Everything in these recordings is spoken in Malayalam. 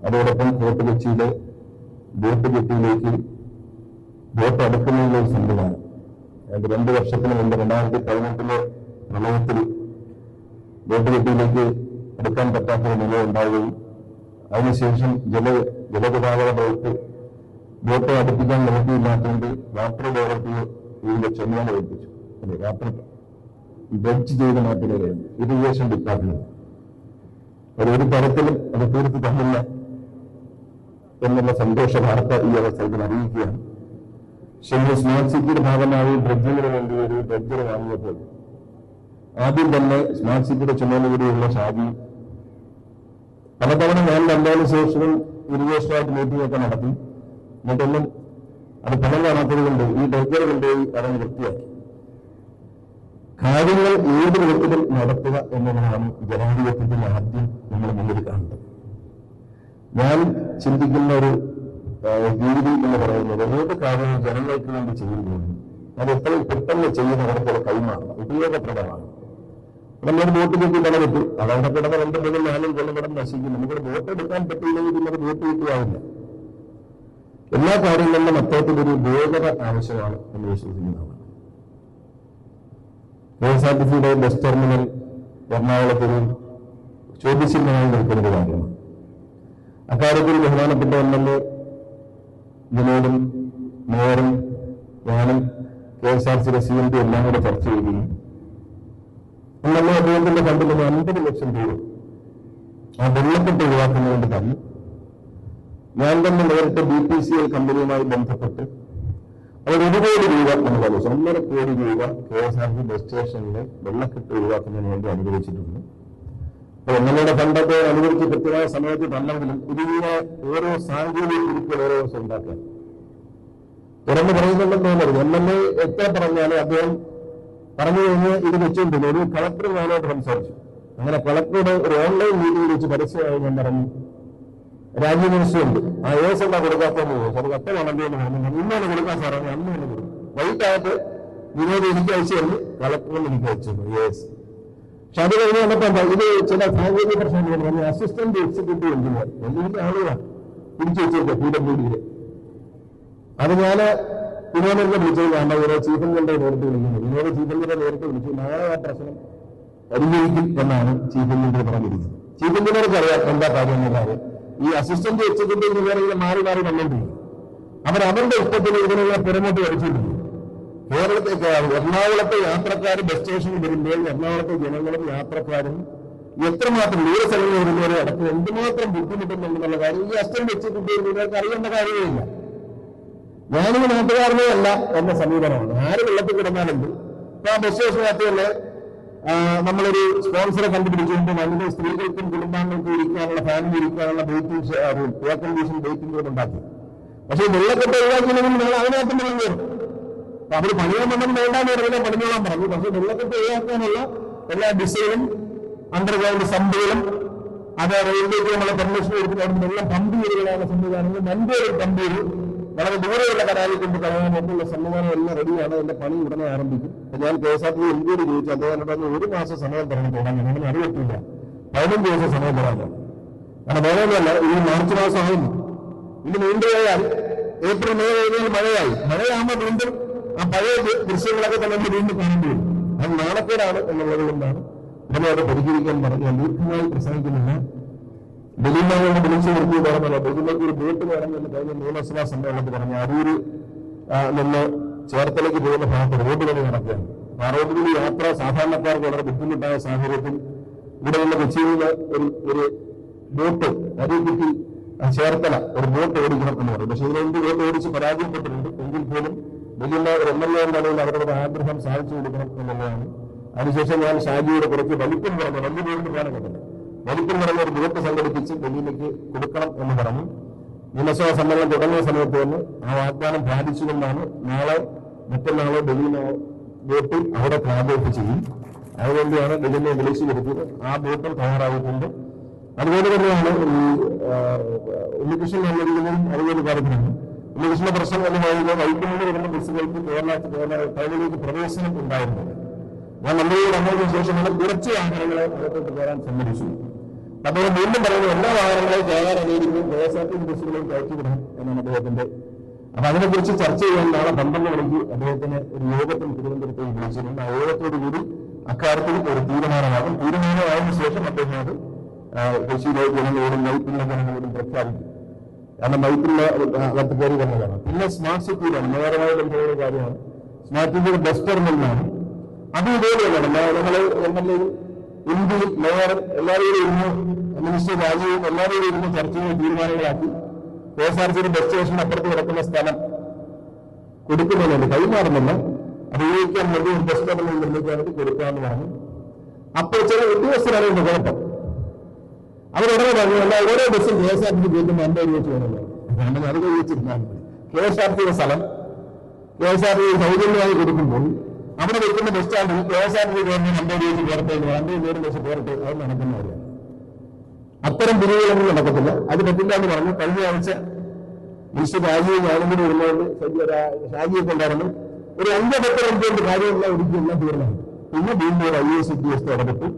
അതോടൊപ്പം ഫോർട്ട് കൊച്ചിയിലെ ബോട്ട് ജെട്ടിയിലേക്ക് ബോട്ട് അടുക്കുന്നതിനുള്ള ഒരു സംവിധാനം. 2 വർഷത്തിന് മുമ്പ് 2018 പ്രളയത്തിൽ ബോട്ട് ജെട്ടിയിലേക്ക് എടുക്കാൻ പറ്റാത്തൊരു നില ഉണ്ടാവുകയും അതിനുശേഷം ജലഗതാഗത വകുപ്പ് ബോട്ട് അടുപ്പിക്കാൻ നിവൃത്തിയില്ലാത്തതുകൊണ്ട് വാട്ടർ അതോറിറ്റി ഇതിന്റെ ചുമതല ഏൽപ്പിച്ചു. അല്ലെ, വാട്ടർ ബ്രഡ്ജ് ചെയ്ത് മാറ്റുകയായിരുന്നു ഇറിഗേഷൻ ഡിപ്പാർട്ട്മെന്റ്. ഒരു തരത്തിലും അത് തീർത്ത് തന്നില്ല എന്നുള്ള സന്തോഷ വാർത്ത ഈ അവസരത്തിൽ അറിയിക്കുകയാണ്. പക്ഷേ സ്മാർട്ട് സിറ്റിയുടെ ഭാഗമായി ബ്രഡ്ജിന് വേണ്ടി ഒരു ബ്രഡ്ജർ വാങ്ങിയപ്പോൾ ആദ്യം തന്നെ സ്മാർട്ട് സിറ്റിയുടെ ചുമതലയുള്ള ഷാജി പലതവണ ഞാൻ വന്നതിന് ശേഷവും ഇറിഗേഷനായിട്ട് മീറ്റിംഗ് ഒക്കെ നടത്തി. എന്നിട്ടൊന്നും അത് ഫലം കാണാത്തത് കൊണ്ട് ഈ ബ്രഡ്ജർ കൊണ്ടുപോയി അവൻ വൃത്തിയാക്കി. കാര്യങ്ങൾ ഏത് വിധത്തിലും നടത്തുക എന്നതാണ് ജനാധിപത്യത്തിൽ ആദ്യം നമ്മൾ മുന്നിൽ കാണുന്നത്. ഞാൻ ചിന്തിക്കുന്ന ഒരു രീതി എന്ന് പറയുന്നത് ഏത് കാര്യവും ജനങ്ങൾക്ക് വേണ്ടി ചെയ്യുമ്പോൾ അത് എത്രയും പെട്ടെന്ന് ചെയ്യുന്നവർക്കുള്ള കൈമാറണം, ഉപയോഗപ്രദമാണ്. നമ്മളൊരു ബോട്ട് കെട്ടി കിടന്നിട്ടു അതവിടെ കിടന്ന് 2, 3, 4 കൊല്ലം കിടന്ന് നശിക്കും. നമുക്കൊരു ബോട്ട് എടുക്കാൻ പറ്റില്ലെങ്കിൽ പിന്നെ അത് ബോട്ട് കിട്ടുകയാവില്ല. എല്ലാ കാര്യങ്ങളിലും അത്തരത്തിലൊരു വേഗത ആവശ്യമാണ് എന്ന് വിശ്വസിക്കുന്നതാണ്. KSRTCയുടെ ബസ് ടെർമിനൽ എറണാകുളത്തൊരു ചോദ്യചിഹ്നമായി നിൽക്കുന്ന കാര്യമാണ്. അക്കാര്യത്തിൽ ബഹുമാനപ്പെട്ട MLA ജനോടും മേയറും ഞാനും KSRTCയുടെ CMD എല്ലാം കൂടെ ചർച്ച ചെയ്യുകയും MLA അദ്ദേഹത്തിന്റെ ഫണ്ടിൽ 50 ലക്ഷം രൂപ ആ വെള്ളക്കെട്ട് ഒഴിവാക്കുന്നതുകൊണ്ട് തന്നെ ഞാൻ തന്നെ നേരിട്ട് BPCL കമ്പനിയുമായി ബന്ധപ്പെട്ട് അവർ 1 കോടി രൂപ നമ്മൾ ആലോചിച്ചു. 1.5 കോടി രൂപ KSRTC ബസ് സ്റ്റേഷനിലെ വെള്ളക്കെട്ട് ഒഴിവാക്കുന്നതിന് വേണ്ടി അനുവദിച്ചിട്ടുണ്ട്. അപ്പോൾ MLAയുടെ ഫണ്ടൊക്കെ അനുവദിച്ച് കൃത്യമായ സമയത്ത് തന്നെങ്കിലും ഇതിനെ ഓരോ സാങ്കേതിക കുറിപ്പുകൾ ഓരോ ദിവസം ഉണ്ടാക്കുക തുറന്ന് പറയുന്നുണ്ടെന്ന് തോന്നരുത്. MLA എത്ര പറഞ്ഞാലും അദ്ദേഹം പറഞ്ഞു കഴിഞ്ഞ് ഇത് വെച്ചുകൊണ്ടില്ല. ഒരു കളക്ടർ ഞാനോട് സംസാരിച്ചു. അങ്ങനെ കളക്ടറുടെ ഒരു ഓൺലൈൻ മീറ്റിംഗ് വെച്ച് പരസ്യമായി ഞാൻ പറഞ്ഞു, രാജ്യ മിനിസ്റ്ററുണ്ട്, ആ ഏസ് എന്താ കൊടുക്കാത്തെന്ന് ചോദിച്ചു. അത് കത്തമാണല്ലോ എന്ന് പറഞ്ഞു. ഇന്നാണ് കൊടുക്കാൻ സാറാണ്, അന്ന് തന്നെ കൊടുക്കും. വൈകിട്ടായിട്ട് വിനോദം എനിക്ക് അയച്ചു തന്നു, കളക്ടറിന് എനിക്ക് അയച്ചു തന്നു ഏസ്. പക്ഷെ അത് കഴിഞ്ഞ് വന്നപ്പോ എന്താ ഇത് ചില സാങ്കേതിക പ്രശ്നങ്ങൾ പറഞ്ഞു. അസിസ്റ്റന്റ് എക്സിക്യൂട്ടീവ് എഞ്ചിനീയർ വലിയ ആളുകളാണ് തിരിച്ചു വെച്ചേക്കുക PWD. അത് ഞാൻ വിനോദത്തെ വിളിച്ചത് വേണ്ട, ഇവരെ ചീഫ് എഞ്ചിനീയറുടെ നേരിട്ട് വിളിക്കുന്നത്. വിനോദ ചീഫ് എഞ്ചിനീയറെ നേരിട്ട് വിളിച്ചു. നാളെ ആ പ്രശ്നം പരിഹരിക്കും എന്നാണ് ചീഫ് എഞ്ചിനീയർ പറഞ്ഞിരിക്കുന്നത്. ചീഫ് എഞ്ചിനീയർക്ക് അറിയാം എന്താ കാര്യം എന്നുള്ളത്. ഈ അസിസ്റ്റന്റ് എക്സിക്യൂട്ടീവ് എഞ്ചിനീയറിംഗ് മാറി വന്നുകൊണ്ടിരിക്കും. അവരുടെ ഇഷ്ടത്തിന് ഇതിനുള്ള പുറമോട്ട് വലിച്ചുകൊണ്ടിരിക്കും. കേരളത്തേക്ക് എറണാകുളത്തെ യാത്രക്കാർ ബസ് സ്റ്റേഷനിൽ വരുമ്പോൾ എറണാകുളത്തെ ജനങ്ങളും യാത്രക്കാരും എത്രമാത്രം ദൂര സ്ഥലങ്ങളിൽ വരുന്നവരെ അടക്കം എന്തുമാത്രം ബുദ്ധിമുട്ടുന്നുണ്ടെന്നുള്ള കാര്യം ഈ അസിസ്റ്റന്റ് എക്സിക്യൂട്ടീവ് എഞ്ചിനീയർക്ക് അറിയേണ്ട കാര്യമില്ല. ഞാനിത് നാട്ടുകാരനേ അല്ല എന്ന സമീപനമാണ്. ആര് വെള്ളത്തിൽ കിടന്നാലുണ്ട്. ഇപ്പൊ ആ ബസ് സ്റ്റേഷനകത്ത് തന്നെ നമ്മളൊരു സ്പോൺസറെ കണ്ടുപിടിച്ചുകൊണ്ട് അതിന്റെ സ്ത്രീകൾക്കും കുടുംബാംഗങ്ങൾക്കും ഇരിക്കാനുള്ള ഫാമിലി ഇരിക്കാനുള്ള waiting room, air condition waiting room ഉണ്ടാക്കി. പക്ഷേ വെള്ളക്കെട്ട് ഒഴിവാക്കിയില്ലെങ്കിൽ നിങ്ങൾ അതിനകത്ത് പണി കയറും. അപ്പൊ അവർ പണിയാൻ വണ്ണം വേണ്ടാന്ന് പറഞ്ഞാൽ പണിഞ്ഞോളാൻ പറഞ്ഞു. പക്ഷെ വെള്ളക്കെട്ട് ഒഴിവാക്കാനുള്ള എല്ലാ ഡിസൈനും അണ്ടർഗ്രൗണ്ട് സമ്പുകളും അത് റെയിൽവേക്ക് നമ്മളെ പെർമിഷൻ കൊടുത്തിട്ട് അവിടെ വെള്ളം പമ്പ് ചെയ്തുകളാണ് സംവിധാനങ്ങൾ. നല്ലൊരു പമ്പ് ചെയ്ത് വളരെ ദൂരെയുള്ള കനാലിൽ കൊണ്ട് കളയാൻ വേണ്ടിയുള്ള സംവിധാനം എല്ലാം റെഡിയാണ്. എന്റെ പണി ഉടനെ ആരംഭിക്കും. ഞാൻ KSRTC MDയോട് ചോദിച്ചു. അദ്ദേഹം 1 മാസം സമയം പറഞ്ഞു തുടങ്ങി. അങ്ങനെ അറിയത്തില്ല, 15 ദിവസം സമയം തരാമോ? കാരണം വേറൊന്നുമല്ല, ഇനി മാർച്ച് മാസമായിരുന്നു. ഇനി നീണ്ടുപോയാൽ ഏപ്രിൽ മെയ് കഴിഞ്ഞാൽ മഴയാകുമ്പോൾ വീണ്ടും ആ പഴയ ദൃശ്യങ്ങളൊക്കെ തന്നെ വീണ്ടും കാണേണ്ടി വരും. അത് നാണക്കേടാണ് എന്നുള്ളത് കൊണ്ടാണ് ഇതിനെ അത് പരിഹരിക്കാൻ പറഞ്ഞു. ഞാൻ ദീർഘമായി പ്രസംഗിക്കുന്നില്ല. ബലിമകളെ വിളിച്ചു നിർത്തി പറഞ്ഞല്ലോ, ബലിമയ്ക്ക് ഒരു ബോട്ട് വേണമെന്ന് കഴിഞ്ഞ നിയമസഭാ സമ്മേളനത്തിൽ പറഞ്ഞു. അരൂര് നിന്ന് ചേർത്തലയ്ക്ക് പോകുന്ന ഭാഗത്ത് റോഡ് വഴി നടക്കുകയാണ്. ആ റോഡിൽ യാത്ര സാധാരണക്കാർക്ക് വളരെ ബുദ്ധിമുട്ടായ സാഹചര്യത്തിൽ ഇവിടെ നിന്ന് കൊച്ചിയിൽ നിന്ന് ഒരു ബോട്ട് അരൂരിക്ക് ചേർത്തല ഒരു ബോട്ട് ഓടിക്കണം എന്ന് പറയും. പക്ഷെ ഇതിനുവേണ്ടി ബോട്ട് ഓടിച്ച് പരാജയപ്പെട്ടിട്ടുണ്ട്. എങ്കിൽ പോലും വലിയ ഒരു MLA എന്നുള്ളതിൽ അവരുടെ ആഗ്രഹം സാധിച്ചു കൊടുക്കണം എന്നുള്ളതാണ്. അതിനുശേഷം ഞാൻ ഷാജിയോട് കുറച്ച് വലിപ്പം കുറഞ്ഞ വലിയ ബോട്ട് കാണുന്നുണ്ട്. വലിപ്പം കുറഞ്ഞ ഒരു ബോട്ട് സംഘടിപ്പിച്ച് ഡൽഹിയിലേക്ക് കൊടുക്കണം എന്ന് പറഞ്ഞു. നിയമസഭാ സമ്മേളനം തുടങ്ങിയ സമയത്ത് തന്നെ ആ വാഗ്ദാനം പാലിച്ചുകൊണ്ടാണ് നാളെ മറ്റന്നാളോ ഡൽഹിയിലെ ബോട്ട് അവിടെ പ്രാദേശിക ചെയ്യും. അതുകൊണ്ടാണ് ഡൽഹിയെ വിളിച്ചു വരുത്തിയത്. ആ ബോട്ടും തയ്യാറായിട്ടുണ്ട്. അതുപോലെ തന്നെയാണ് ഈ ഉണ്ണികൃഷ്ണൻ നൽകിയതും അതുപോലെ കാര്യത്തിലാണ്. ഉണ്ണികൃഷ്ണ പ്രശ്നം എന്ന് പറയുന്നത് വൈകുന്നേരം വരുന്ന ബസ്സുകൾക്ക് ടൗണിലേക്ക് പ്രവേശനം ഉണ്ടായിരുന്നത്. ഞാൻ മന്ത്രിയെ വന്നതിന് ശേഷം കുറച്ച് വാഹനങ്ങളെ അകത്തോട്ട് കയറാൻ സമ്മതിച്ചു. അദ്ദേഹം വീണ്ടും പറയുന്നത് എല്ലാ വാഹനങ്ങളെയും കയറാൻ അനുവദിക്കും, KSRTC ബസ്സുകളെയും കയറ്റിവിടണം എന്നാണ് അദ്ദേഹത്തിന്റെ. അപ്പൊ അതിനെക്കുറിച്ച് ചർച്ച ചെയ്യാൻ നാളെ 12 മണിക്ക് അദ്ദേഹത്തിന് ഒരു യോഗത്തിൽ തിരുവനന്തപുരത്ത് വിളിച്ചിട്ടുണ്ട്. ആ യോഗത്തോടുകൂടി അക്കാര്യത്തിൽ ഒരു തീരുമാനമാകും. തീരുമാനമായതിനു ശേഷം അദ്ദേഹം അത് കൃഷിയിലെ ജനങ്ങളോടും മൈപ്പിലുള്ള ജനങ്ങളോടും പ്രഖ്യാപിക്കും. കാരണം മൈപ്പിലുള്ള അകത്ത് കയറി വന്നതാണ്. പിന്നെ സ്മാർട്ട് സിറ്റിയിലാണ്, മേയറുമായി ബന്ധമുള്ള കാര്യമാണ്. സ്മാർട്ട് സിറ്റിയുടെ ബസ് ടെർമിനലാണ്. അത് ഇതേപോലെയാണ്. ഞങ്ങൾ MLA ഇന്ത്യയിൽ മേയറും എല്ലാവരും ഇരുന്ന്, മിനിസ്റ്റർ രാജീവും എല്ലാവരും ഇരുന്ന് ചർച്ച ചെയ്ത് തീരുമാനങ്ങളാക്കി KSRTC ബസ് സ്റ്റേഷൻ അപ്പുറത്ത് കിടക്കുന്ന സ്ഥലം കൊടുക്കുന്നതിനുണ്ട്, കൈമാറുന്നില്ല. അത് ഉപയോഗിക്കാൻ വേണ്ടി ഒരു ബസ് ടെർമിനൽ നിർമ്മിക്കാൻ വേണ്ടി കൊടുക്കാമെന്ന് പറഞ്ഞു. അപ്പോൾ ചില ഉദ്യോഗസ്ഥരാണ് കുഴപ്പം. അവരുടനെ പറഞ്ഞു, അല്ല ഓരോ ബസ്സും KSRTC കയറ്റുമ്പോൾ 50 രൂപ വെച്ച് വേണമല്ലോ. കാരണം അത് കഴിച്ചിരുന്നാൽ KSRTC സ്ഥലം KSRTC സൗജന്യമായി കൊടുക്കുമ്പോൾ അവിടെ വെക്കുന്ന ബസ് സ്റ്റാൻഡിൽ KSRTC ഗവൺമെന്റ് 50 രൂപ കയറട്ടെ, 50 ബസ് കയറട്ടെ, അത് നടക്കുന്ന കാര്യമാണ്. അത്തരം പിരിവുകളൊന്നും നടക്കത്തില്ല, അത് പറ്റില്ല എന്ന് പറഞ്ഞു. കഴിഞ്ഞ ആഴ്ച മിനിസ്റ്റർ രാജീവ് ഞാനും കൂടി ഇരുന്നുകൊണ്ട് ഷാജിയൊക്കെ ഉണ്ടായിരുന്നു. ഒരു 5-10 കൊണ്ട് കാര്യമെല്ലാം ഒരിക്കലെല്ലാം തീർന്നു. പിന്നെ വീണ്ടും ഒരു IAS ഉദ്യോഗസ്ഥ ഇടപെട്ടു.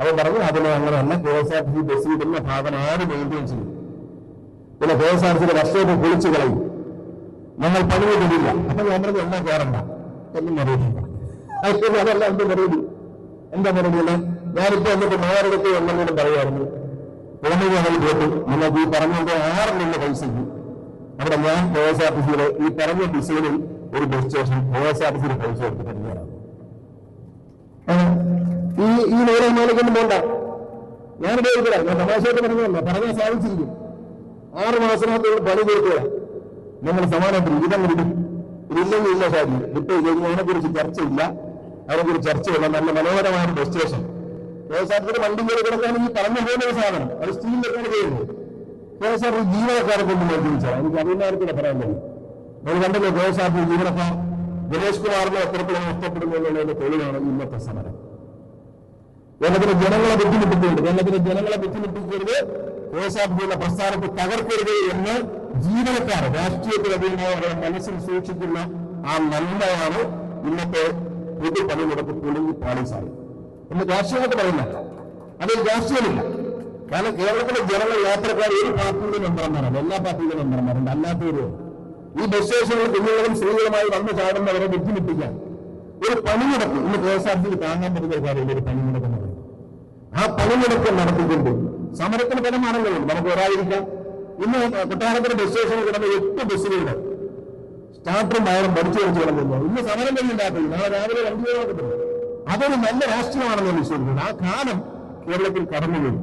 അവർ പറഞ്ഞു അതിനെ അങ്ങനെയല്ല, KSRTC ബസ് ഇടുന്ന ഭാഗം ആര് മെയിൻറ്റെയിൻ ചെയ്യും, പിന്നെ KSRTCയുടെ വർഷമൊക്കെ പൊളിച്ചു കളയും, ഞങ്ങൾ പണിവിടില്ല. അപ്പൊ ഞാൻ പറഞ്ഞു എന്നാ കയറണ്ട എന്നും മറുപടി. അതല്ല എന്റെ മറുപടി. എന്താ മറുപടിയല്ല, ഞാനിപ്പോ എന്നിട്ട് മേയറെടുത്ത് എന്നെങ്കിലും പറയുമായിരുന്നു, പുറമേ ഞങ്ങൾ പോയിട്ട് നിങ്ങൾക്ക് ഈ പറഞ്ഞതിന്റെ 6 നിന്ന് പൈസയ്ക്ക് അവിടെ ഞാൻ KSRTCയുടെ ഈ പറഞ്ഞ ഡിസൈനിൽ ഒരു ബസ് സ്റ്റേഷൻ KSRTCയുടെ പൈസ എടുത്ത് തന്നെയാണ്. ഈ നേരെ മേലേക്കൊന്നും വേണ്ട, ഞാൻ ഉപയോഗിക്കില്ല. ഞാൻ തമാശയായിട്ട് പറഞ്ഞതല്ല, പറഞ്ഞാൽ സാധിച്ചിരിക്കും. 6 മാസത്തിനകത്ത് പണി തീർക്കുക. നിങ്ങൾ സമാനത്തിൽ ഇതങ്ങിടും, ഇതില്ലെങ്കിൽ ഇല്ല ഷാജി വിട്ടു. അതിനെക്കുറിച്ച് ചർച്ചയില്ല, അതിനെക്കുറിച്ച് ചർച്ചയില്ല. നല്ല മനോഹരമായ ബസ് സ്റ്റേഷൻ KSRTCയുടെ വണ്ടി കയറി കിടക്കാൻ ഈ പറഞ്ഞു പോകുന്ന ഒരു സാധനം, അത് സ്റ്റീലിലൊക്കെയാണ് ചെയ്യുന്നത്. KSRTC ജീവനക്കാരെ കൊണ്ട് ചോദിച്ചാൽ എനിക്ക് അഭിമാനത്തിനെ പറയാൻ കഴിയും. നിങ്ങൾ കണ്ടല്ലോ KSRTC ജീവനക്കാർ ഗണേഷ് കുമാറിനെ എത്രത്തോളം ഇഷ്ടപ്പെടുന്നു എന്നുള്ളതിന്റെ തെളിവാണ് ഇന്നത്തെ സമരം. കേരളത്തിലെ ജനങ്ങളെ ബുദ്ധിമുട്ടിക്കുന്നുണ്ട്. കേരളത്തിലെ ജനങ്ങളെ ബുദ്ധിമുട്ടിക്കരുത്, KSRTCയുടെ പ്രസ്ഥാനത്തെ തകർക്കരുത് എന്ന് ജീവനക്കാർ രാഷ്ട്രീയത്തിൽ അധികമായി മനസ്സിൽ സൂക്ഷിക്കുന്ന ആ നന്മയാണ് ഇന്നത്തെ പൊതു പണിമുടക്ക് പൊളിഞ്ഞ് പാളിസായി എന്ന് രാഷ്ട്രീയമായിട്ട് പറയുന്നില്ല. അതിൽ രാഷ്ട്രീയമില്ല. കാരണം കേരളത്തിലെ ജനങ്ങൾ യാത്രക്കാർ ഒരു പാർട്ടിയുടെ മെമ്പർമാരാണ്, എല്ലാ പാർട്ടിയുടെ മെമ്പർമാരുണ്ട്, അല്ലാത്തവരും. ഈ ബസ് സ്റ്റേഷനിൽ കുഞ്ഞുങ്ങളും സ്ത്രീകളുമായി വന്ന് ചാടുന്നവരെ ബുദ്ധിമുട്ടിക്കാൻ ഒരു പണിമുടക്ക് ഇന്ന് KSRTC താങ്ങാൻ പറ്റുന്ന കാര്യമില്ല. ഒരു പണിമുടക്ക് നടക്കും. ആ പണിമുടക്ക് നടത്തിക്കൊണ്ട് സമരത്തിന് പല മാർഗങ്ങളുണ്ട്. നമുക്ക് ഒരായിരിക്കാം. ഇന്ന് കൊട്ടാരക്കര ബസ് സ്റ്റേഷനിൽ കിടന്ന 8 ബസ്സുകളുടെ സ്റ്റാർട്ടറും വയറും പഠിച്ചു വെച്ച് കിടന്നു. ഇന്ന് സമരം കഴിഞ്ഞില്ലാത്ത നാളെ രാവിലെ 2 രൂപ കിട്ടുന്നു. അതൊരു നല്ല രാഷ്ട്രീയമാണെന്ന് വിശ്വസിക്കുന്നത്. ആ കാലം കേരളത്തിൽ കടന്നു പോയി.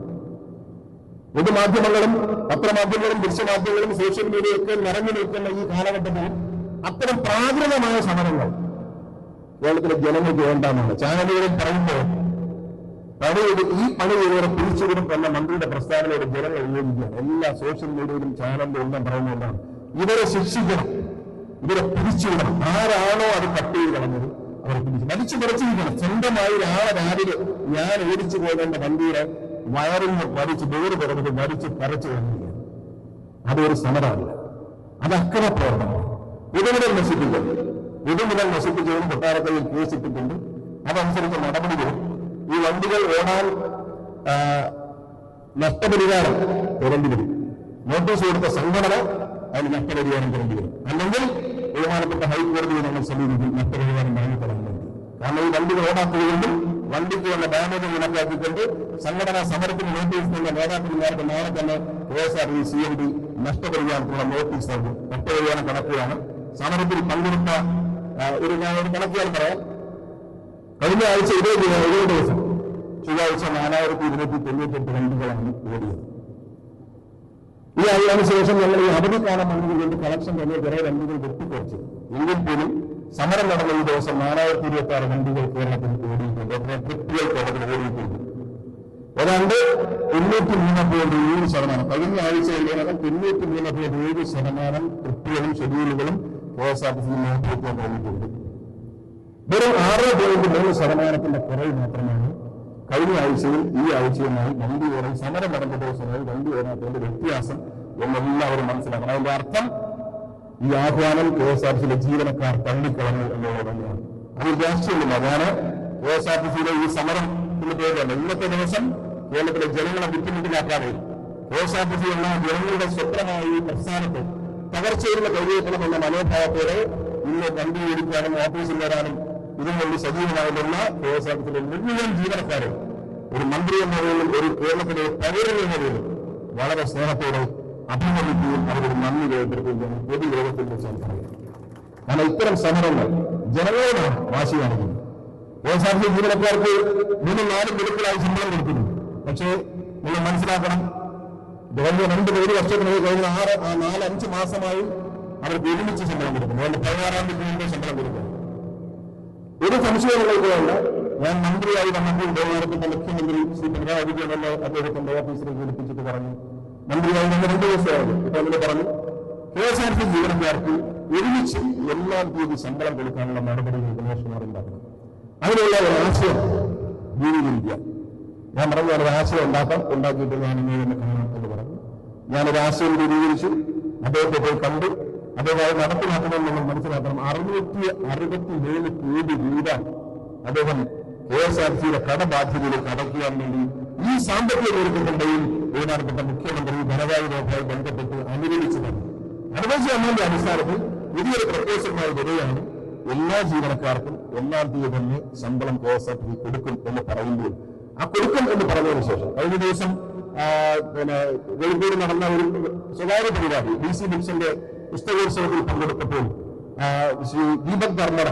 പൊതുമാധ്യമങ്ങളും പത്രമാധ്യമങ്ങളും ദൃശ്യമാധ്യമങ്ങളും സോഷ്യൽ മീഡിയയൊക്കെ നിറഞ്ഞു നിൽക്കുന്ന ഈ കാലഘട്ടത്തിൽ അത്തരം പ്രാകൃതമായ സമരങ്ങൾ കേരളത്തിലെ ജനങ്ങൾക്ക് വേണ്ടാമെന്ന് ചാനലുകളിൽ പറയുമ്പോൾ ഈ പണി ചെയ്തവരെ പിരിച്ചുവിടും എന്ന മന്ത്രിയുടെ പ്രസ്താവനയുടെ ജനങ്ങൾ ഉപയോഗിക്കുകയാണ്. എല്ലാ സോഷ്യൽ മീഡിയയിലും ചാനലിലും എല്ലാം പറയുന്നതാണ് ഇവരെ ശിക്ഷിക്കണം, ഇവരെ പിരിച്ചുവിടണം. ആരാണോ അത് കട്ട് ചെയ്ത് കളഞ്ഞത് അവരെ പിടിച്ച് വലിച്ചു കുറച്ചിരിക്കണം. സ്വന്തമായി ഒരാളെ രാവിലെ ഞാൻ ഓടിച്ചു പോകേണ്ട വണ്ടിയുടെ വയറിൽ വലിച്ച് ഡോറ് തുറന്നിട്ട് വലിച്ച് പരച്ചു കളഞ്ഞിരിക്കുകയാണ്. അതൊരു സമരമല്ല, അത് അക്രമപ്രവർത്തനമാണ്. പൊതുമുതൽ നശിപ്പിക്കുന്നത്, പൊതുമുതൽ നശിപ്പിച്ചതും കൊട്ടാരക്കരയിൽ കേസിട്ടിട്ടുണ്ട്. അതനുസരിച്ച് നടപടികളും ഈ വണ്ടികൾ ഓടാൻ നഷ്ടപരിഹാരം തരേണ്ടി വരും. നോട്ടീസ് കൊടുത്ത സംഘടന അതിന് നഷ്ടപരിഹാരം തരേണ്ടി വരും. അല്ലെങ്കിൽ ബഹുമാനപ്പെട്ട ഹൈക്കോടതിയെ നമ്മൾ സമീപിക്കും നഷ്ടപരിഹാരം വാങ്ങിത്തരാൻ വേണ്ടി. കാരണം ഈ വണ്ടികൾ ഓടാത്തതുകൊണ്ടും വണ്ടിക്ക് വന്ന ഡാമേജ് കണക്കാക്കിക്കൊണ്ട് സംഘടനാ സമരത്തിന് നോട്ടീസ് നൽകുന്ന നേതാക്കന്മാർക്ക് നാളെ തന്നെ KSRTC CMD നഷ്ടപരിഹാരത്തിനുള്ള നോട്ടീസ് നൽകും. നഷ്ടപരിഹാരം കണക്കുകളാണ്. സമരത്തിൽ പങ്കെടുത്ത ഒരു കണക്കുകൾ പറയാം. കഴിഞ്ഞ ആഴ്ച 20 ദിവസം ചൊവ്വാഴ്ച 4298 വണ്ടികളാണ് ഓടിയത്. ഈ ആഴ്ചയ്ക്ക് ശേഷം ഞങ്ങൾ ഈ അവധിക്കാലം വന്നതുകൊണ്ട് കളക്ഷൻ തന്നെ കുറെ വണ്ടികൾ വെട്ടിക്കുറച്ചു. എങ്കിൽ പോലും സമരം നടന്ന ഈ ദിവസം 4026 വണ്ടികൾ കേരളത്തിൽ ഓടിയിട്ടുണ്ട്. ട്രിപ്പുകൾ കേരളത്തിൽ ഓടിയിട്ടുണ്ട്. ഏതാണ്ട് 93.7%. കഴിഞ്ഞ ആഴ്ചയിലേക്കും 93.7% ട്രിപ്പുകളും ഷെഡ്യൂളുകളും KSRTC നിയന്ത്രിക്കാൻ കഴിഞ്ഞിട്ടുണ്ട്. വെറും 6.3% കുറവ് മാത്രമാണ് കഴിഞ്ഞ ആഴ്ചയിൽ ഈ ആഴ്ചയുമായി വണ്ടി ഓടാൻ സമരം നടന്ന ദിവസമായി വണ്ടി ഓടാത്തതിന്റെ വ്യത്യാസം എന്നെല്ലാവരും മനസ്സിലാക്കണം. അതിന്റെ അർത്ഥം ഈ ആഹ്വാനം KSRTCയിലെ ജീവനക്കാർ തള്ളിക്കളഞ്ഞു എന്നുള്ളത് തന്നെയാണ്. അതിൽ രാഷ്ട്രീയമില്ല. ഞാൻ KSRTCയിലെ ഈ സമരത്തിന്റെ പേരിലല്ല. ഇന്നത്തെ ദിവസം കേരളത്തിലെ ജനങ്ങളെ ബുദ്ധിമുട്ടിലാക്കാതെ KSRTC എന്ന ജനങ്ങളുടെ സ്വപ്നമായ ഈ പ്രസ്ഥാനത്തെ തകർച്ചയിലുള്ള കൈവയ്ക്കണമെന്ന മനോഭാവത്തോടെ ഇന്ന് വണ്ടി ഓടിക്കാനും ഓഫീസിൽ വരാനും ഇതിനുവേണ്ടി സജീവമായിട്ടുള്ള KSRTCയിലെ മുഴുവൻ ജീവനക്കാരെ ഒരു മന്ത്രി എന്ന നിലയിലും ഒരു കേരളത്തിലെ പൗരൻ എന്ന നിലയിലും വളരെ സ്നേഹത്തോടെ അഭിനന്ദിക്കുകയും അവരൊരു നന്ദി രേഖപ്പെടുത്തുകയും പൊതുയോഗത്തിൽ വെച്ചാൽ പറയുന്നത്. കാരണം ഇത്തരം സമരങ്ങൾ ജനങ്ങളോട് വാശി കാണിക്കുന്നു. KSRTC ജീവനക്കാർക്ക് 3-4 ഗഡുക്കളായി ശമ്പളം കൊടുക്കുന്നു. പക്ഷേ നിങ്ങൾ മനസ്സിലാക്കണം, കഴിഞ്ഞ 2 വർഷത്തിനിടെ കഴിഞ്ഞ 4-5 മാസമായി അവർക്ക് ഒരുമിച്ച് ശമ്പളം കൊടുക്കുന്നു. അതുകൊണ്ട് 16-ാം തീയതി ശമ്പളം കൊടുക്കുന്നു. ഒരു സംശയങ്ങൾക്ക് വേണ്ട. ഞാൻ മന്ത്രിയായി വന്നപ്പോൾ ബഹുമാനപ്പെട്ട മുഖ്യമന്ത്രി ശ്രീ പിണറായി വിജയൻ അദ്ദേഹത്തിന്റെ ഓഫീസിലേക്ക് വിളിപ്പിച്ചിട്ട് പറഞ്ഞു, മന്ത്രിയായി വന്ന 2 ദിവസമായിരുന്നു. ഇപ്പൊ അതിൽ പറഞ്ഞു KSRTC ജീവനക്കാർക്ക് ഒരുമിച്ച് 1-ാം തീയതി ശമ്പളം കൊടുക്കാനുള്ള നടപടികൾ കമ്മീഷണർ ഉണ്ടാക്കണം. അതിനുള്ള ഒരു ആശയം രൂപീകരിക്കുക. ഞാൻ പറഞ്ഞു ഒരു ആശയം ഉണ്ടാക്കിയിട്ട് ഞാൻ ഇങ്ങനെ കാണാം എന്ന് പറഞ്ഞു. ഞാനൊരു ആശയം രൂപീകരിച്ചു. അദ്ദേഹത്തെ പോയി കണ്ടു. അദ്ദേഹം നടപ്പിലാക്കണമെന്ന് നമ്മൾ മനസ്സിലാക്കണം. 667 കോടി രൂപ അദ്ദേഹം KSRTCയുടെ കടബാധ്യതയിലേക്ക് അടയ്ക്കാൻ വേണ്ടി ഈ സാമ്പത്തിക നേതൃത്വത്തിന്റെയും ബഹുമാനപ്പെട്ട മുഖ്യമന്ത്രി ധനകാര്യ വകുപ്പുമായി ബന്ധപ്പെട്ട് അനുവദിച്ചു തന്നു. അനുവദിച്ച എന്നതിന്റെ അടിസ്ഥാനത്തിൽ പുതിയൊരു പ്രപ്പോസലുമായി വരികയാണ്. എല്ലാ ജീവനക്കാർക്കും 1-ാം തീയതി തന്നെ ശമ്പളം KSRTC കൊടുക്കും എന്ന് പറയുമ്പോൾ ആ കൊടുക്കും എന്ന് പറഞ്ഞതിന് ശേഷം കഴിഞ്ഞ ദിവസം കോഴിക്കോട് നടന്ന ഒരു സ്വകാര്യ പരിപാടി DC ബുക്സിന്റെ പുസ്തകോത്സവത്തിൽ പങ്കെടുത്തപ്പോൾ ശ്രീ ദീപക് ധർമ്മട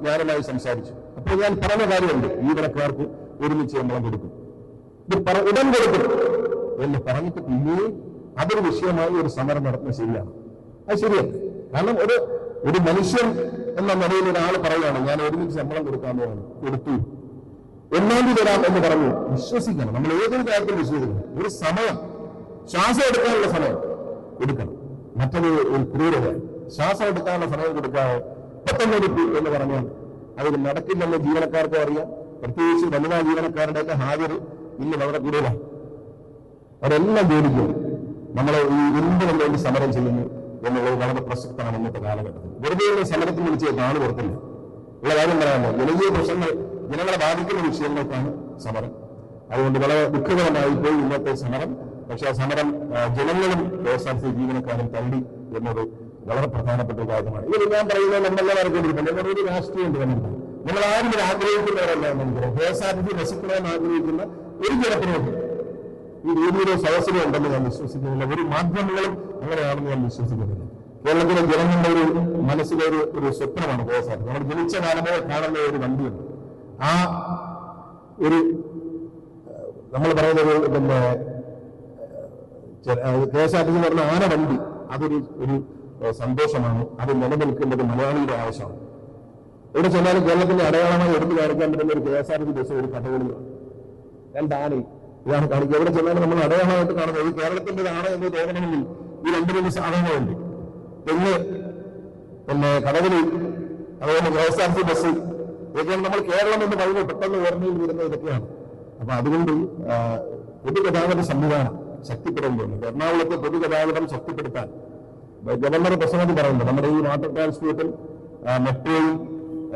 ഞാനുമായി സംസാരിച്ചു. അപ്പോൾ ഞാൻ പറഞ്ഞ കാര്യമുണ്ട്, ജീവനക്കാർക്ക് ഒരുമിച്ച് ശമ്പളം കൊടുക്കും, ഉടൻ കൊടുക്കും എന്ന് പറഞ്ഞിട്ട് പിന്നെ അതൊരു വിഷയമായി ഒരു സമരം നടത്തുന്നത് ശരിയാണ്. അത് ശരിയല്ല. കാരണം ഒരു മനുഷ്യൻ എന്ന നിലയിൽ ഒരാൾ പറയുകയാണ് ഞാൻ ഒരുമിച്ച് ശമ്പളം കൊടുക്കാമെന്ന് പറഞ്ഞു, കൊടുത്തു, 1-ാം തീയതി തരാം എന്ന് പറഞ്ഞു. വിശ്വസിക്കണം. നമ്മൾ ഏതൊരു കാര്യത്തിൽ വിശ്വസിക്കണം. ഒരു സമയം, ശ്വാസം എടുക്കാനുള്ള സമയം കൊടുക്കണം. മറ്റൊരു ഒരു ക്രൂരതയാണ്. ശ്വാസം എടുക്കാനുള്ള സമയം കൊടുക്കാതെ പെട്ടെന്ന് എടുത്തു എന്ന് പറഞ്ഞാൽ അതിൽ നടക്കില്ലെന്ന് ജീവനക്കാർക്കും അറിയാം. പ്രത്യേകിച്ച് വനിതാ ജീവനക്കാരുടെയൊക്കെ ഹാജർ ഇന്ന് വളരെ കൂടുതലാണ്. അവരെല്ലാം ജോലിക്കും നമ്മൾ ഈ എന്തിനും വേണ്ടി സമരം ചെയ്യുന്നു എന്നുള്ളത് വളരെ പ്രസക്തമാണ് ഇന്നത്തെ കാലഘട്ടത്തിൽ. വെറുതെ സമരത്തിൽ വിളിച്ച് നാള് പുറത്തില്ല ഉള്ള കാര്യം പറയാമോ. ജനകീയ പ്രശ്നങ്ങൾ ജനങ്ങളെ ബാധിക്കുന്ന വിഷയങ്ങൾക്കാണ് സമരം. അതുകൊണ്ട് വളരെ ദുഃഖകരമായി പോയി ഇന്നത്തെ സമരം. പക്ഷെ ആ സമരം ജനങ്ങളും KSRTC ജീവനക്കാരും തള്ളി എന്നത് വളരെ പ്രധാനപ്പെട്ട കാര്യമാണ്. ഇത് ഞാൻ പറയുന്നത് നമ്മളെല്ലാവരും കേട്ടിട്ടുണ്ട്. ഒരു രാഷ്ട്രീയം തോന്നുന്നുണ്ട്. നിങ്ങൾ ആരും ഇത് ആഗ്രഹിക്കുന്നവരല്ല എന്നെനിക്കറിയാം. KSRTC നശിക്കണമെന്ന് ആഗ്രഹിക്കുന്ന ഒരു ജനപ്രതിനിധി ഈ രീതിയിലെ സദസ്സിലും ഉണ്ടെന്ന് ഞാൻ വിശ്വസിക്കുന്നില്ല. ഒരു മാധ്യമങ്ങളും അങ്ങനെയാണെന്ന് ഞാൻ വിശ്വസിക്കുന്നില്ല. കേരളത്തിലെ ജനങ്ങളുടെ ഒരു മനസ്സിലെ ഒരു സ്വപ്നമാണ് KSRTC. നമ്മൾ ജനിച്ച കാലമേ കാണുന്ന ഒരു വണ്ടിയുണ്ട്. ആ ഒരു നമ്മൾ പറയുന്നത് KSRTC എന്ന് പറഞ്ഞ ആന വണ്ടി, അതൊരു സന്തോഷമാണ്. അത് നിലനിൽക്കേണ്ടത് മലയാളിയുടെ ആവശ്യമാണ്. എവിടെ ചെന്നാലും കേരളത്തിന്റെ അടയാളമായി എടുത്തു കാണിക്കാൻ പറ്റുന്ന ഒരു KSRTC ബസ് ഒരു കഥകളിലാണ്. 2 ആനയും ഇതാണ് കാണിക്കുക. എവിടെ ചെന്നാലും നമ്മൾ അടയാളമായിട്ട് കാണുന്നത് ഇത് കേരളത്തിൻ്റെതാണ് എന്ന് തോന്നണമെങ്കിൽ ഈ 2-3 സാധനങ്ങളുണ്ട്. പിന്നെ കഥകളി, അതുപോലെ KSRTC ബസ്, ഇതൊക്കെയാണ് നമ്മൾ കേരളം എന്ന് പറയുന്നത് പെട്ടെന്ന് ഓർമ്മയിൽ വരുന്നത് ഇതൊക്കെയാണ്. അപ്പൊ അതുകൊണ്ട് പൊതുഗതാഗത സംവിധാനം ശക്തിപ്പെടുന്നുണ്ട്. എറണാകുളത്തെ പൊതുഗതാഗതം ശക്തിപ്പെടുത്താൻ ഗവർണർ പ്രസംഗത്തിൽ പറയുന്നത് നമ്മുടെ ഈ വാട്ടർ ട്രാൻസ്പോർട്ടും മെട്രോയും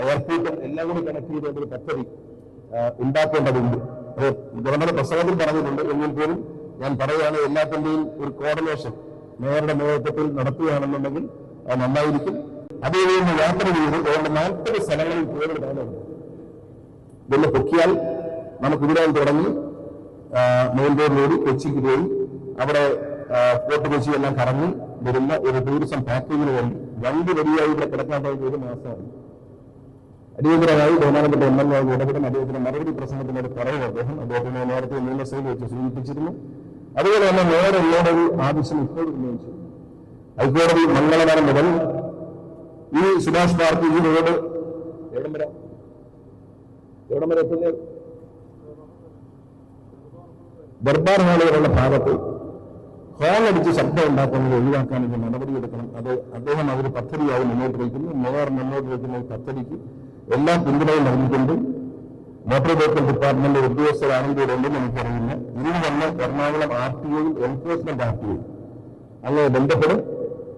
എയർപോർട്ടും എല്ലാം കൂടി കണക്ട് ചെയ്ത ഒരു പദ്ധതി ഉണ്ടാക്കേണ്ടതുണ്ട്. അത് ഗവർണർ പ്രസംഗത്തിൽ പറഞ്ഞിട്ടുണ്ട്. എങ്കിൽ പോലും ഞാൻ പറയുകയാണ്, എല്ലാത്തിന്റെയും ഒരു കോർഡിനേഷൻ മേയറുടെ നേതൃത്വത്തിൽ നടത്തുകയാണെന്നുണ്ടെങ്കിൽ അത് നന്നായിരിക്കും. അതുവഴി യാത്ര ചെയ്ത് ഏതാണ്ട് 40 സ്ഥലങ്ങളിൽ പേരിടാനുണ്ട്. ഇതൊന്ന് പൊക്കിയാൽ നമുക്ക് ഇവിടെ തുടങ്ങി മെയിൻ റോഡിലൂടെ കൊച്ചിക്ക് പോയി അവിടെ ഫോർട്ട് കൊച്ചി എല്ലാം കറങ്ങി വരുന്ന ഒരു ടൂറിസം പാക്കേജിന് വേണ്ടി 2 വരിയായി ഇവിടെ കിടക്കാൻ കഴിഞ്ഞ 1 മാസമാണ്. അടിയന്തരമായി ബഹുമാനപ്പെട്ട MLA ഇടപെടും. അദ്ദേഹത്തിന് മറുപടി പ്രസംഗത്തിനോട് പറയുന്നത് അദ്ദേഹത്തിന് നേരത്തെ നിയമസഭയിൽ വെച്ച് സൂചിപ്പിച്ചിരുന്നു. അതുപോലെ തന്നെ നേരെ ഉള്ളൊരു ആവശ്യം ഇപ്പോൾ ഉന്നയിച്ചു. ഹൈക്കോടതി മംഗളവാരം മുതൽ ഈ സുഭാഷ് പാർക്ക് ഈ റോഡ് എവിടം വരെ എത്തുന്ന ദർബാർ ഹാളുകളുള്ള ഭാഗത്ത് ഹോളടിച്ച് ശബ്ദം ഉണ്ടാക്കുന്നത് ഒഴിവാക്കാൻ ഇത് നടപടിയെടുക്കണം. അത് അദ്ദേഹം അതൊരു പദ്ധതിയായി മുന്നോട്ട് വയ്ക്കുന്നു. മേയർ മുന്നോട്ട് വയ്ക്കുന്ന ഈ പദ്ധതിക്ക് എല്ലാ പിന്തുണയും നൽകിക്കൊണ്ടും മോട്ടോർ വെഹിക്കിൾ ഡിപ്പാർട്ട്മെന്റ് ഉദ്യോഗസ്ഥരാണെങ്കിലുണ്ടെന്ന് എനിക്കറിയില്ല. ഇന്ന് തന്നെ എറണാകുളം RTOയും എൻഫോഴ്സ്മെന്റ് RTOയും അങ്ങനെ ബന്ധപ്പെടും.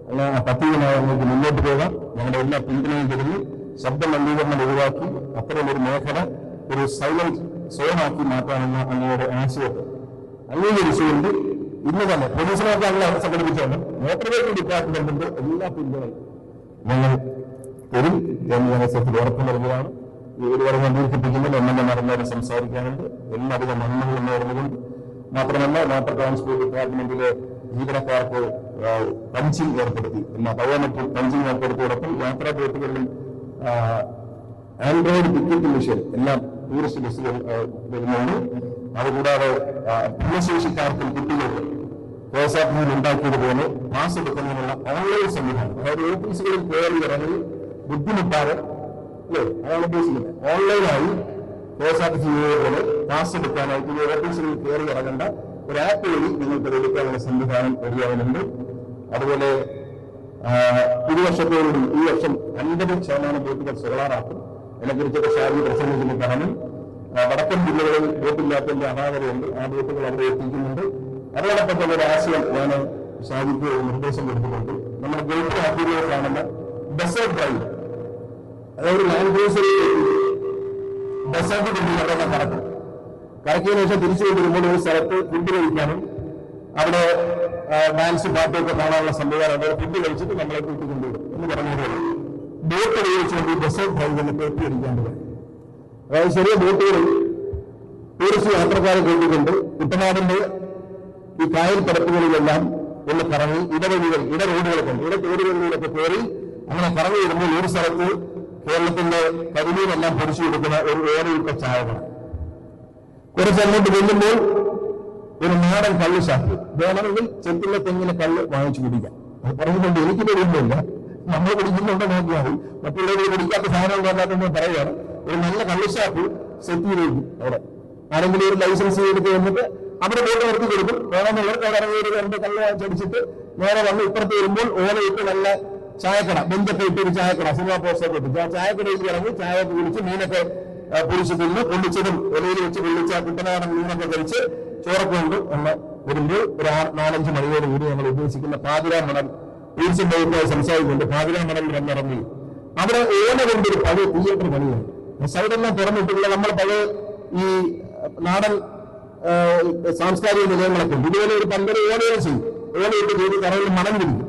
അങ്ങനെ ആ പദ്ധതിയുമായി നമുക്ക് മുന്നോട്ട് പോകാം. ഞങ്ങളുടെ എല്ലാ പിന്തുണയും തരുന്നു. ശബ്ദ മലിനീകരണം ഒഴിവാക്കി അത്തരം ഒരു മേഖല ഒരു സൈലന്റ് സോണാക്കി മാറ്റാമെന്ന അങ്ങയുടെ ആശയത്തെ അംഗീകരിച്ചുകൊണ്ട് ഇന്ന് തന്നെ പോലീസിനൊക്കെയാണല്ലോ സംഘടിപ്പിച്ചുകൊണ്ട് മോട്ടോർ വെഹിക്കിൾ ഡിപ്പാർട്ട്മെന്റിന്റെ എല്ലാ പിന്തുണയും ഞങ്ങൾ തരും എന്ന് NSF ഉറപ്പ് നൽകുകയാണ്. ഈ ഒരു വർഷം ദീർഘിപ്പിക്കുമ്പോൾ എംഎൽഎമാരെല്ലാവരും സംസാരിക്കാനുണ്ട്. എല്ലാവിധ നന്മകളും നേർന്നുകൊണ്ട് മാത്രമല്ല, വാട്ടർ ട്രാൻസ്പോർട്ട് ഡിപ്പാർട്ട്മെന്റിലെ ജീവനക്കാർക്ക് പഞ്ചിങ് ഏർപ്പെടുത്തി, ബയോമെട്രിക് പഞ്ചിങ് ഏർപ്പെടുത്തിയോടൊപ്പം യാത്രാ ബോട്ടുകളിലും ആൻഡ്രോയിഡ് ടിക്കറ്റ് മെഷീൻ എല്ലാം ടൂറിസ്റ്റ് ബസ്സുകൾ വരുന്നുണ്ട്. അതുകൂടാതെ ഭിന്നശേഷിക്കാർക്കും കുട്ടികൾക്ക് KSRTCയിൽ ഉണ്ടാക്കിയതുപോലെ പാസ് എടുക്കുന്നതിനുള്ള ഓൺലൈൻ സംവിധാനം, അതായത് ഓഫീസുകളിൽ കയറി ഇറങ്ങി ബുദ്ധിമുട്ടാതെ അല്ലേ, അതാണ് ഉദ്ദേശിക്കുന്നത്. ഓൺലൈനായി KSRTC പോലെ പാസ് എടുക്കാനായിട്ട് ഈ ഓഫീസുകളിൽ കയറി ഇറങ്ങേണ്ട ഒരു ആപ്പ് വഴി നിങ്ങൾക്ക് എടുക്കാനുള്ള സംവിധാനം റെഡിയാവുന്നുണ്ട്. അതുപോലെ പുതുവർഷത്തോടുകൂടി ഈ വർഷം 50% ബോട്ടുകൾ സോളാറാക്കും. അതിനെക്കുറിച്ചൊക്കെ ഷാജി പ്രസംഗിക്കുന്ന കാരണം വടക്കൻ ജില്ലകളിൽ ബോട്ടില്ലാത്തതിന്റെ അപാകതയുണ്ട്. ആ ബോട്ടുകൾ അവിടെ എത്തിക്കുന്നുണ്ട്. അതോടൊപ്പം തന്നെ ഒരു ആശയം ഞാൻ ഷാജിക്ക് നിർദ്ദേശം കൊടുത്തിട്ടുണ്ട്. നമ്മുടെ ഗൾഫ് ആഫ്രിക്കയിൽ കാണുന്ന ഡെസേർട്ട് ഡ്രൈവ്, അതായത് ലാൻഡ് ക്രൂസറിൽ ഡെസേർട്ട് കൊണ്ട് അവിടെ കറക്കും. കറക്കിയതിനു ശേഷം തിരിച്ചു കൊണ്ടിരുമ്പോൾ ഒരു സ്ഥലത്ത് ഫുഡ് കഴിക്കാനും അവിടെ ഡാൻസ് പാട്ടൊക്കെ കാണാനുള്ള സംവിധാനം, അതായത് ഫുഡ് കഴിച്ചിട്ട് നമ്മളെ കൂട്ടിക്കൊണ്ടുവരും എന്ന് പറഞ്ഞതുപോലെ ബോട്ട് ഉപയോഗിച്ചുകൊണ്ട് ഈ ഡെസേർട്ട് ഡ്രൈവ് എന്ന് പേപ്പിയടിക്കാണ്ട് പറയും. അതായത് ചെറിയ ബോട്ടുകളിൽ ടൂറിസ്റ്റ് യാത്രക്കാരെ കൂട്ടിക്കൊണ്ട് കുട്ടനാടിന്റെ ഈ കായൽ പരപ്പുകളിലെല്ലാം ഒന്ന് കറങ്ങി ഇടവഴികൾ, ഇടറോഡുകളെ കൊണ്ട് ഇടത്തോടുകളിലൊക്കെ കയറി അങ്ങനെ കറങ്ങി വരുമ്പോൾ ഒരു സ്ഥലത്ത് കേരളത്തിന്റെ കരിമീനെല്ലാം പൊരിച്ചു കൊടുക്കുന്ന ഒരു ഓരയിട്ട ചായകൾ, കുറച്ച് അങ്ങോട്ട് വെല്ലുമ്പോൾ ഒരു നാടൻ കള്ള് ഷാപ്പ്, വേണമെങ്കിൽ ചെത്തിലെ തെങ്ങിലെ കള്ള് വാങ്ങിച്ചു കുടിക്കാം. അത് പറഞ്ഞുകൊണ്ട് എനിക്ക് കഴിയുന്നില്ല, നമ്മൾ കുടിക്കുന്നുണ്ടോ നോക്കിയാൽ മറ്റുള്ളവർ കുടിക്കാത്ത സാധനം കൊണ്ടാട്ടെന്ന് പറയുകയാണ്. ഒരു നല്ല കള്ള് ഷാപ്പ് സെറ്റ് ചെയ്തു അവിടെ ആരെങ്കിലും ഒരു ലൈസൻസ് എടുത്ത് വന്നിട്ട് അവിടെ ബോട്ട് നിർത്തി കൊടുക്കും. വേണമെന്നുള്ളവർ കടറങ്ങി രണ്ട് കല്ല് വാങ്ങിച്ചടിച്ചിട്ട് നേരെ വന്ന് ഇപ്പുറത്ത് വരുമ്പോൾ ഓലയിട്ട് നല്ല ചായക്കട, ബെഞ്ചൊക്കെ ഇട്ടൊരു ചായക്കട, സിനിമ പോസ്റ്റൊക്കെ ഇട്ട് ആ ചായക്കടയിൽ ഇറങ്ങി ചായയൊക്കെ കുടിച്ച് മീനൊക്കെ പൊരിച്ചു തിന്ന് പൊള്ളിച്ചതും ഇലയിൽ വെച്ച് പൊള്ളിച്ച കുട്ടനാടൻ മീനൊക്കെ കഴിച്ച് ചോറൊക്കെ കൊണ്ട് നമ്മൾ വരുമ്പോൾ ഒരു 4-5 മണിയോട് കൂടി ഞങ്ങൾ ഉദ്ദേശിക്കുന്ന പാതിരാ മണൽ ടൂറിസം വകുപ്പായി സംസാരിക്കുന്നുണ്ട്. പാതിരാ മണലിൽ വന്നിറങ്ങി അവിടെ ഓല കൊണ്ടൊരു പഴയ തിയേറ്റർ പണിയാണ്. സൈഡെല്ലാം തുറന്നിട്ടുള്ള നമ്മൾ പഴയ ഈ നാടൻ സാംസ്കാരിക നിലയങ്ങളൊക്കെ ഉണ്ട്. ഇതുപോലെ ഒരു 12 ഓലകൾ ചെയ്യും. ഓലയിട്ട് ചെയ്ത് കറയിൽ മണം വിരിക്കും.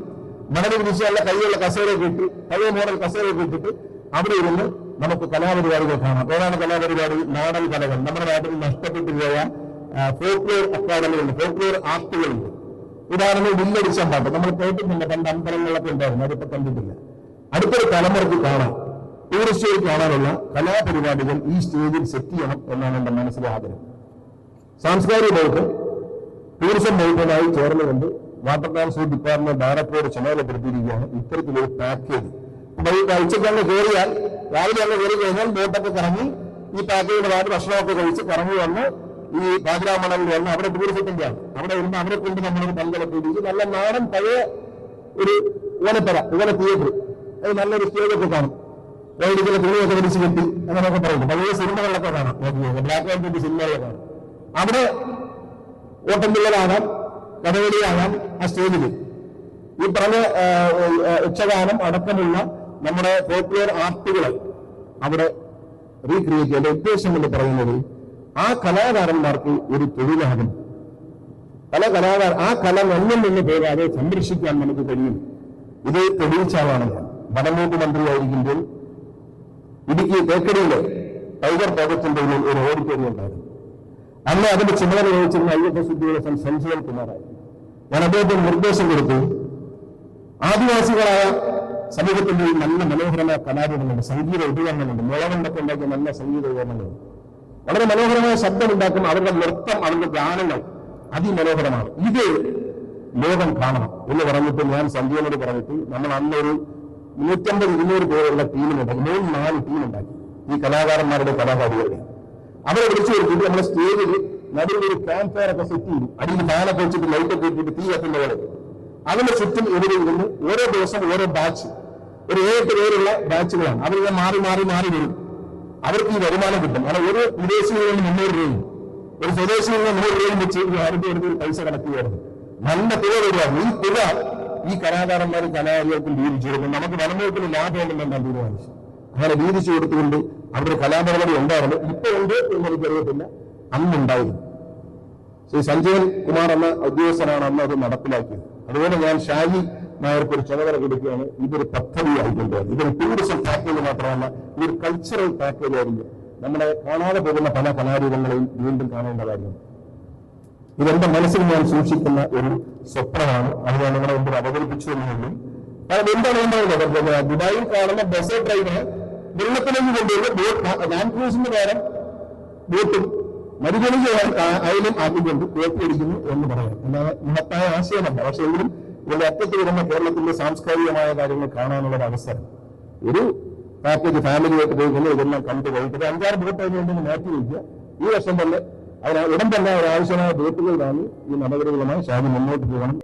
മണൽ വിരിച്ച് നല്ല കൈയുള്ള കസേരയൊക്കെ ഇട്ട് പഴയ മോഡൽ കസേരയൊക്കെ ഇട്ടിട്ട് അവിടെ ഇരുന്ന് നമുക്ക് കലാപരിപാടികൾ കാണാം. ഏതാണ് കലാപരിപാടി? നാടൻ കലകൾ. നമ്മുടെ നാട്ടിൽ നഷ്ടപ്പെട്ടു പോയ ഫോക്ലോർ അക്കാദമികളുണ്ട്, ഫോക്ലോർ ആർട്ടുകളുണ്ട്. ഉദാഹരണം വില്ലടിച്ചാൻ പാട്ട് നമ്മൾ കേട്ടിട്ടില്ല, പണ്ട് അമ്പലങ്ങളിലൊക്കെ ഉണ്ടായിരുന്നു, അതിപ്പോ കണ്ടിട്ടില്ല. അടുത്തൊരു തലമുറയ്ക്ക് കാണാൻ, ടൂറിസ്റ്റുകൾ കാണാനുള്ള കലാപരിപാടികൾ ഈ സ്റ്റേജിൽ സെറ്റ് ചെയ്യണം എന്നാണ് എന്റെ മനസ്സിലെ ആഗ്രഹം. സാംസ്കാരിക വകുപ്പ് ടൂറിസം വകുപ്പുമായി ചേർന്നുകൊണ്ട് വാട്ടർ ട്രാൻസ്പോർട്ട് ഡിപ്പാർട്ട്മെന്റ് ഡയറക്ടറോട് ചുമതലപ്പെടുത്തിയിരിക്കുകയാണ് ഇത്തരത്തിലൊരു പാക്കേജ്. ഉച്ചയ്ക്കങ്ങ് കയറിയാൽ രാവിലെ അങ്ങ് കയറി കഴിഞ്ഞാൽ ബോട്ടൊക്കെ കറങ്ങി ഈ പാക്കേജിന്റെ ഭാഗത്ത് ഭക്ഷണമൊക്കെ കഴിച്ച് കറങ്ങി വന്ന് ഈ പാതിരാമണലിൽ വന്ന് അവിടെ ടൂറിസത്തിന്റെ ആണ്. അവിടെ വരുമ്പോൾ അവരെ കൊണ്ട് നമ്മളൊരു പന്തലൊക്കെ ഇടിച്ച് നല്ല നാടൻ പഴയ ഒരു ഓലപ്പര, ഓല തിയേറ്റർ, അത് നല്ലൊരു സ്റ്റേജൊക്കെ കാണും. വൈകിട്ടുള്ള തുണിയൊക്കെ വലിച്ചു കെട്ടി അങ്ങനെയൊക്കെ പറയുന്നു. പഴയ സിനിമകളിലൊക്കെ കാണാം, ബ്ലാക്ക് ആൻഡ് വൈറ്റ് സിനിമകളിലൊക്കെ കാണാം. അവിടെ ഓട്ടംപിള്ളലാകാം, കഥകളിയാകാം ആ സ്റ്റേജിൽ. ഈ പറഞ്ഞ യക്ഷഗാനം അടക്കമുള്ള നമ്മുടെ ഫോക്ലോർ ആർട്ടുകളെ അവിടെ റീക്രിയേറ്റ് ചെയ്യേണ്ട ഉദ്ദേശം എന്ന് പറയുന്നത് ആ കലാകാരന്മാർക്ക് ഒരു തൊഴിലാകും. ആ കല ഒന്നും നിന്ന് പോകാതെ സംരക്ഷിക്കാൻ നമുക്ക് കഴിയും. ഇത് തെളിയിച്ച ആളാണ് ഞാൻ. വനംവകുപ്പ് മന്ത്രിയായിരിക്കുമ്പോൾ ഇടുക്കി തേക്കടിയിലെ ടൈഗർ പ്രോജക്ടിന്റെ ഒരു ഓഡിറ്റോറിയം ഉണ്ടായിരുന്നു. അന്ന് അതിന്റെ ചുമതല വഹിച്ചിരുന്ന IFS ഉദ്യോഗസ്ഥൻ സഞ്ജീവൻ കുമാറായിരുന്നു. ഞാൻ അദ്ദേഹത്തിന് നിർദ്ദേശം കൊടുത്തു, ആദിവാസികളായ സമൂഹത്തിന്റെ നല്ല മനോഹരമായ കലാരൂപങ്ങളുണ്ട്, സംഗീത ഉപകരണങ്ങളുണ്ട്, മുളകൊണ്ടൊക്കെ ഉണ്ടാക്കിയ നല്ല സംഗീത ഉപകരണങ്ങളുണ്ട്. വളരെ മനോഹരമായ ശബ്ദമുണ്ടാക്കുന്ന അവരുടെ നൃത്തം, അവരുടെ ഗാനങ്ങൾ അതിമനോഹരമാണ്. ഇത് ലോകം കാണണം എന്ന് പറഞ്ഞിട്ട് ഞാൻ സഞ്ജീവനോട് പറഞ്ഞിട്ട് നമ്മൾ അന്നൊരു 150-200 പേരുള്ള ടീമിനുണ്ടാക്കി, 3-4 ടീമുണ്ടാക്കി. ഈ കലാകാരന്മാരുടെ കലാകാരികളുടെ അവരെ വിളിച്ചു കൊടുത്തിട്ട് നമ്മുടെ സ്റ്റേജിൽ നടുവിൽ ഒരു ക്യാമ്പ് ഫയർ ഒക്കെ സെറ്റ് ചെയ്തു. അടിയിൽ ഫാനൊക്കെ വെച്ചിട്ട് ലൈറ്റൊക്കെ ഇട്ടിട്ട് തീ കത്തുന്ന പോലെ അതിന്റെ ചുറ്റും എതിരുന്ന് ഓരോ ദിവസം ഓരോ ബാച്ച്, ഒരു 7 പേരുള്ള ബാച്ചുകളാണ്. അവരിങ്ങനെ മാറി മാറി മാറി വരും. അവർക്ക് ഈ വരുമാനം കിട്ടും. കാരണം ഒരു വിദേശിയിൽ നിന്ന് 300 രൂപയും ഒരു സ്വദേശിയിൽ നിന്ന് 100 രൂപയും വെച്ച് ആരുടെ ഒരു പൈസ കണക്കുകയായിരുന്നു. നല്ല തുക വരുവായിരുന്നു. ഈ തുക ഈ കലാകാരന്മാരും കലാകാരികൾക്കും വീതിച്ചു കൊടുക്കും. നമുക്ക് വനംവകുപ്പിന് ലാഭമുണ്ടെന്നാണ് തീരുമാനിച്ചു. അങ്ങനെ വീതിച്ചു കൊടുത്തുകൊണ്ട് അവരുടെ കലാപരിപാടി ഉണ്ടായിരുന്നു. ഇപ്പൊ ഉണ്ട് എന്ന് എനിക്കറിയത്തില്ല, അന്നുണ്ടായിരുന്നു. ശ്രീ സഞ്ജയൻ കുമാർ എന്ന ഉദ്യോഗസ്ഥനാണ് അന്ന് അത് നടപ്പിലാക്കിയത്. അതുപോലെ ഞാൻ ഷാജി നായർക്ക് ഒരു ചുമതല കൊടുക്കുകയാണ്. ഇതൊരു പദ്ധതി ആയിക്കൊണ്ടാണ്. ഇതൊരു ടൂറിസം പാക്കേജ് മാത്രമല്ല, ഇതൊരു കൾച്ചറൽ പാക്കേജ് ആയിരുന്നു. നമ്മളെ കാണാതെ പോകുന്ന പല കലാരൂപങ്ങളെയും വീണ്ടും കാണേണ്ട കാര്യമാണ്. ഇതെന്റെ മനസ്സിൽ ഞാൻ സൂക്ഷിക്കുന്ന ഒരു സ്വപ്നമാണ്. അത് ഞാൻ നിങ്ങളെ മുമ്പിൽ അവതരിപ്പിച്ചു എന്നുള്ളൂ. കാരണം എന്താണ് ദുബായിൽ കാണുന്ന ബസ് ഡ്രൈവറെ വെള്ളത്തിലേക്ക് കൊണ്ടുവരുന്ന ബോട്ട് ലാൻഡ് ക്രൂസിന്റെ പകരം ബോട്ടും മരുജനിക്ക് അയലും ആക്കിക്കൊണ്ട് കോപ്പി അടിക്കുന്നു എന്ന് പറയാം. അല്ലാതെ മഹത്തായ ആശയമല്ല. പക്ഷെ എങ്കിലും ഇതിന്റെ അറ്റത്ത് വരുന്ന കേരളത്തിന്റെ സാംസ്കാരികമായ കാര്യങ്ങൾ കാണാനുള്ള ഒരു അവസരം, ഒരു പാക്കേജ് ഫാമിലിയായിട്ട് പോയിക്കൊണ്ട് ഇതെല്ലാം കണ്ടു പോയിട്ട് 5-6 ബോട്ട് അതിനുവേണ്ടി മാറ്റി വയ്ക്കുക. ഈ വർഷം തന്നെ ഉടൻ തന്നെ ഒരാവശ്യമായ ബോട്ടുകൾ വാങ്ങി ഈ നടപടികളുമായി ഷാജി മുന്നോട്ട് പോകണം.